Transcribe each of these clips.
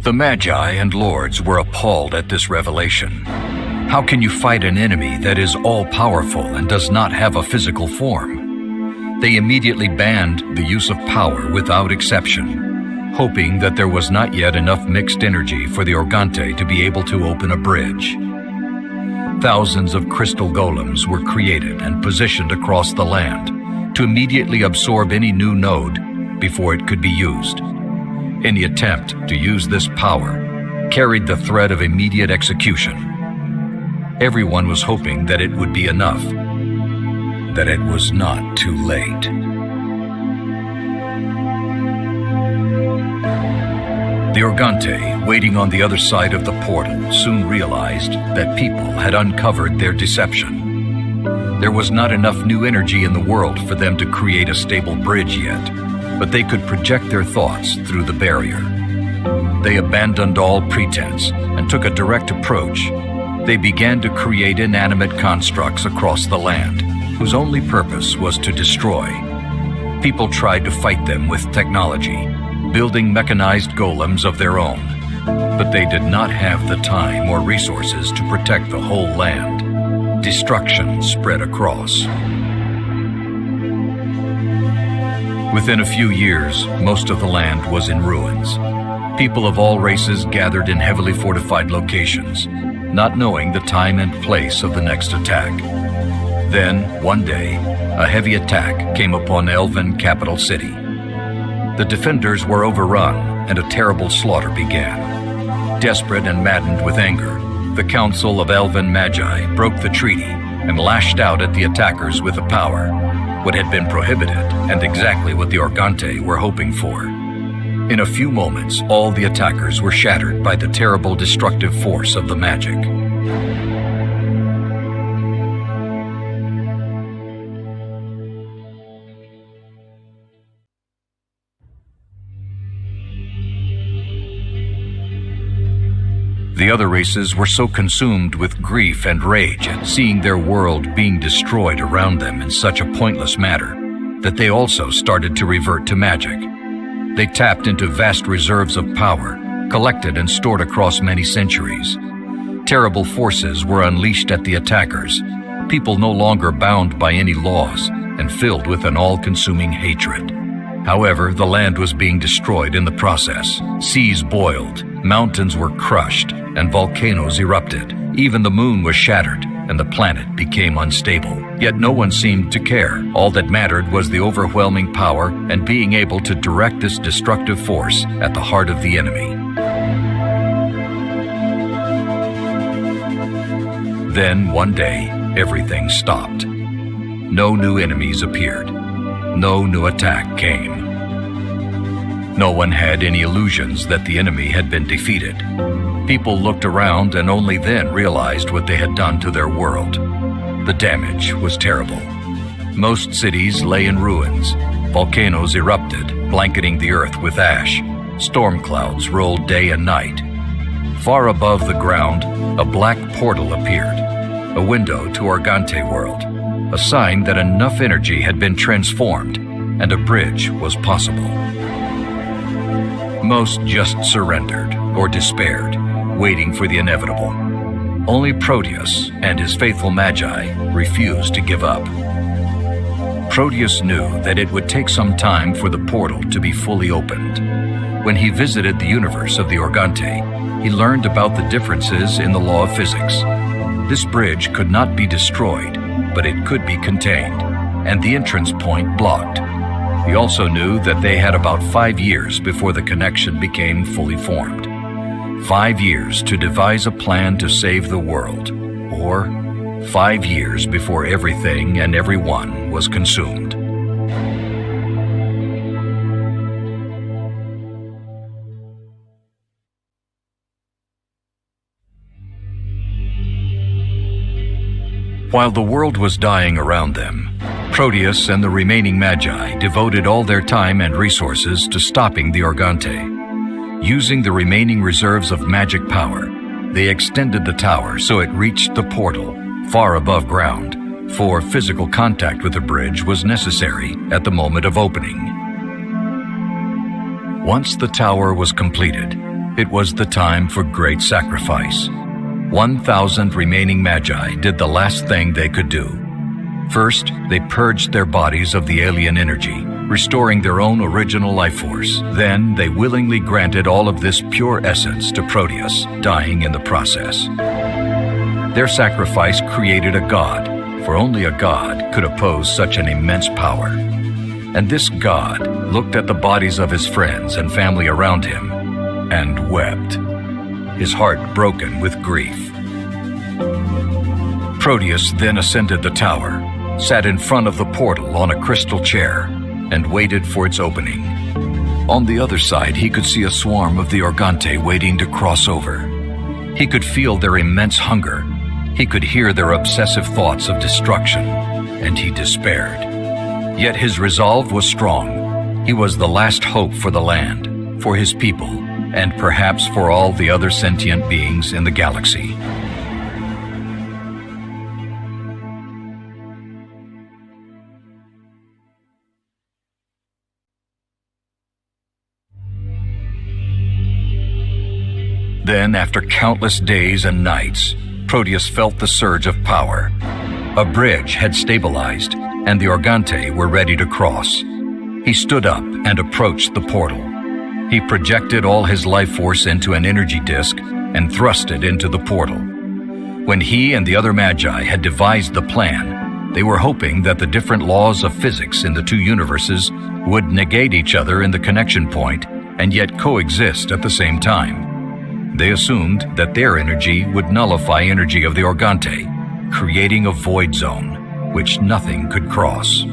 The Magi and lords were appalled at this revelation. How can you fight an enemy that is all-powerful and does not have a physical form? They immediately banned the use of power without exception, hoping that there was not yet enough mixed energy for the Organte to be able to open a bridge. Thousands of crystal golems were created and positioned across the land to immediately absorb any new node before it could be used. Any attempt to use this power carried the threat of immediate execution. Everyone was hoping that it would be enough, that it was not too late. The Organte, waiting on the other side of the portal, soon realized that people had uncovered their deception. There was not enough new energy in the world for them to create a stable bridge yet, but they could project their thoughts through the barrier. They abandoned all pretense and took a direct approach. They began to create inanimate constructs across the land, whose only purpose was to destroy. People tried to fight them with technology, building mechanized golems of their own, but they did not have the time or resources to protect the whole land. Destruction spread across. Within a few years, most of the land was in ruins. People of all races gathered in heavily fortified locations, not knowing the time and place of the next attack. Then, one day, a heavy attack came upon Elven capital city. The defenders were overrun, and a terrible slaughter began. Desperate and maddened with anger, the Council of Elven Magi broke the treaty and lashed out at the attackers with a power, what had been prohibited and exactly what the Organte were hoping for. In a few moments, all the attackers were shattered by the terrible destructive force of the magic. The other races were so consumed with grief and rage at seeing their world being destroyed around them in such a pointless manner that they also started to revert to magic. They tapped into vast reserves of power, collected and stored across many centuries. Terrible forces were unleashed at the attackers, people no longer bound by any laws and filled with an all-consuming hatred. However, the land was being destroyed in the process. Seas boiled, mountains were crushed, and volcanoes erupted. Even the moon was shattered, and the planet became unstable. Yet no one seemed to care. All that mattered was the overwhelming power and being able to direct this destructive force at the heart of the enemy. Then, one day, everything stopped. No new enemies appeared. No new attack came. No one had any illusions that the enemy had been defeated. People looked around and only then realized what they had done to their world. The damage was terrible. Most cities lay in ruins. Volcanoes erupted, blanketing the earth with ash. Storm clouds rolled day and night. Far above the ground, a black portal appeared, a window to Organte world, a sign that enough energy had been transformed and a bridge was possible. Most just surrendered or despaired, waiting for the inevitable. Only Proteus and his faithful Magi refused to give up. Proteus knew that it would take some time for the portal to be fully opened. When he visited the universe of the Organte, he learned about the differences in the law of physics. This bridge could not be destroyed, but it could be contained, and the entrance point blocked. He also knew that they had about 5 years before the connection became fully formed. 5 years to devise a plan to save the world, or 5 years before everything and everyone was consumed. While the world was dying around them, Proteus and the remaining Magi devoted all their time and resources to stopping the Organte. Using the remaining reserves of magic power, they extended the tower so it reached the portal far above ground, for physical contact with the bridge was necessary at the moment of opening. Once the tower was completed, It was the time for great sacrifice. 1,000 remaining magi did the last thing they could do. First, they purged their bodies of the alien energy, restoring their own original life force. Then, they willingly granted all of this pure essence to Proteus, dying in the process. Their sacrifice created a god, for only a god could oppose such an immense power. And this god looked at the bodies of his friends and family around him and wept, his heart broken with grief. Proteus then ascended the tower, sat in front of the portal on a crystal chair, and waited for its opening. On the other side, he could see a swarm of the Organte waiting to cross over. He could feel their immense hunger. He could hear their obsessive thoughts of destruction, and he despaired. Yet his resolve was strong. He was the last hope for the land, for his people, and perhaps for all the other sentient beings in the galaxy. Then, after countless days and nights, Proteus felt the surge of power. A bridge had stabilized, and the Organte were ready to cross. He stood up and approached the portal. He projected all his life force into an energy disk and thrust it into the portal. When he and the other Magi had devised the plan, they were hoping that the different laws of physics in the two universes would negate each other in the connection point and yet coexist at the same time. They assumed that their energy would nullify energy of the Organte, creating a void zone, which nothing could cross.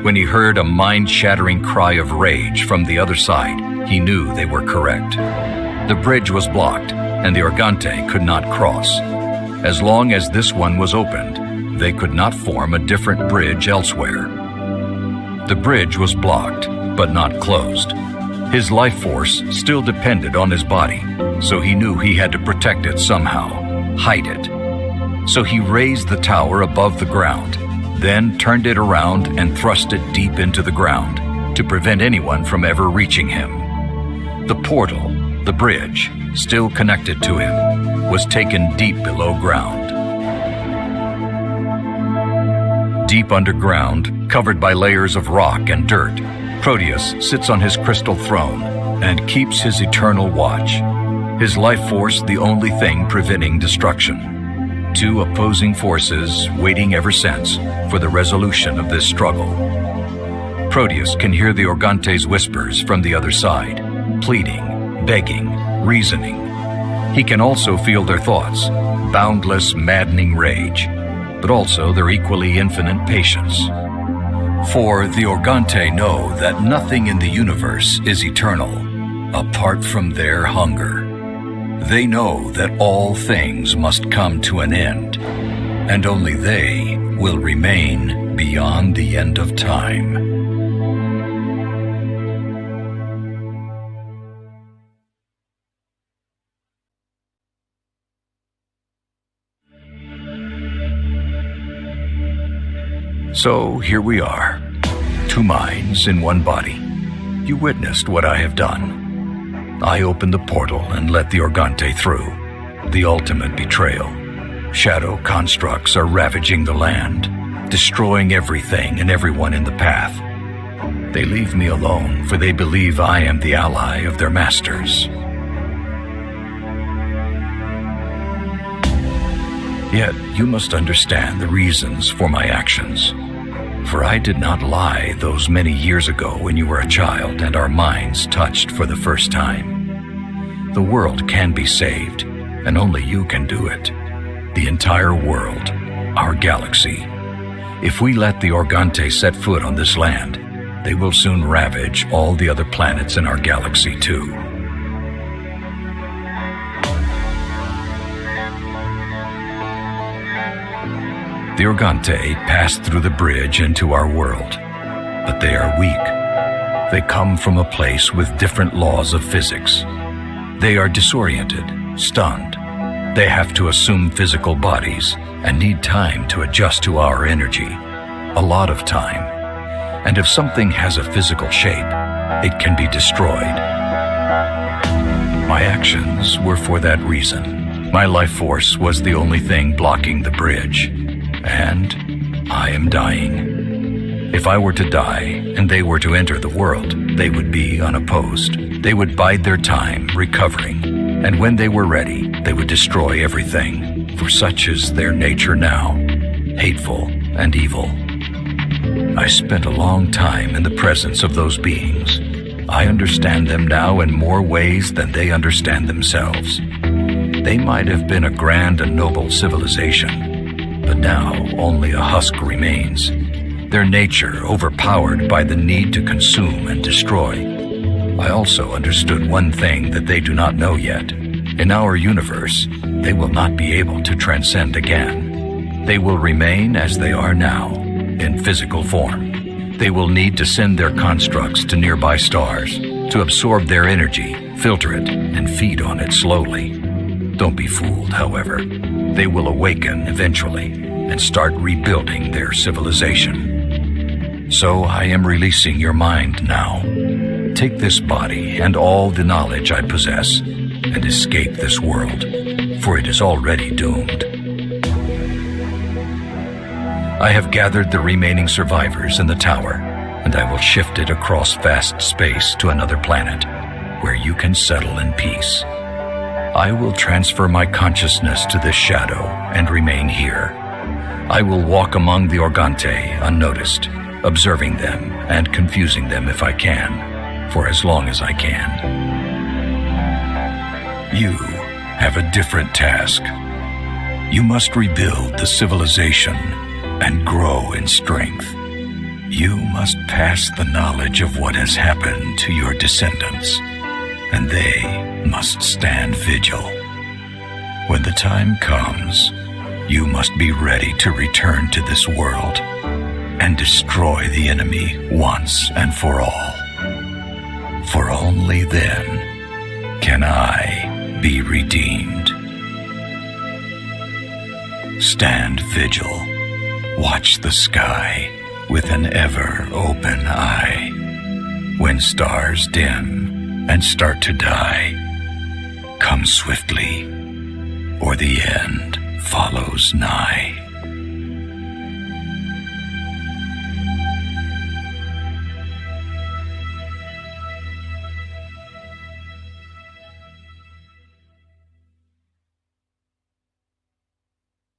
When he heard a mind-shattering cry of rage from the other side, he knew they were correct. The bridge was blocked, and the Organte could not cross. As long as this one was opened, they could not form a different bridge elsewhere. The bridge was blocked, but not closed. His life force still depended on his body, so he knew he had to protect it somehow, hide it. So he raised the tower above the ground, then turned it around and thrust it deep into the ground to prevent anyone from ever reaching him. The portal, the bridge, still connected to him, was taken deep below ground. Deep underground, covered by layers of rock and dirt, Proteus sits on his crystal throne and keeps his eternal watch, his life force the only thing preventing destruction. Two opposing forces waiting ever since for the resolution of this struggle. Proteus can hear the Organte's whispers from the other side, pleading, begging, reasoning. He can also feel their thoughts, boundless, maddening rage, but also their equally infinite patience. For the Organte know that nothing in the universe is eternal, apart from their hunger. They know that all things must come to an end, and only they will remain beyond the end of time. So here we are, two minds in one body. You witnessed what I have done. I opened the portal and let the Organte through, the ultimate betrayal. Shadow constructs are ravaging the land, destroying everything and everyone in the path. They leave me alone, for they believe I am the ally of their masters. Yet you must understand the reasons for my actions. For I did not lie those many years ago when you were a child and our minds touched for the first time. The world can be saved, and only you can do it. The entire world, our galaxy. If we let the Organte set foot on this land, they will soon ravage all the other planets in our galaxy too. The Organte passed through the bridge into our world, but they are weak. They come from a place with different laws of physics. They are disoriented, stunned. They have to assume physical bodies and need time to adjust to our energy. A lot of time. And if something has a physical shape, it can be destroyed. My actions were for that reason. My life force was the only thing blocking the bridge. And I am dying. If I were to die and they were to enter the world, they would be unopposed. They would bide their time recovering. And when they were ready, they would destroy everything. For such is their nature now, hateful and evil. I spent a long time in the presence of those beings. I understand them now in more ways than they understand themselves. They might have been a grand and noble civilization, but now only a husk remains, their nature overpowered by the need to consume and destroy. I also understood one thing that they do not know yet. In our universe, they will not be able to transcend again. They will remain as they are now, in physical form. They will need to send their constructs to nearby stars, to absorb their energy, filter it, and feed on it slowly. Don't be fooled, however. They will awaken eventually and start rebuilding their civilization. So I am releasing your mind now. Take this body and all the knowledge I possess and escape this world, for it is already doomed. I have gathered the remaining survivors in the tower, and I will shift it across vast space to another planet, where you can settle in peace. I will transfer my consciousness to this shadow and remain here. I will walk among the Organte unnoticed, observing them and confusing them if I can, for as long as I can. You have a different task. You must rebuild the civilization and grow in strength. You must pass the knowledge of what has happened to your descendants, and they must stand vigil. When the time comes, you must be ready to return to this world and destroy the enemy once and for all. For only then can I be redeemed. Stand vigil. Watch the sky with an ever-open eye. When stars dim and start to die, come swiftly, or the end follows nigh.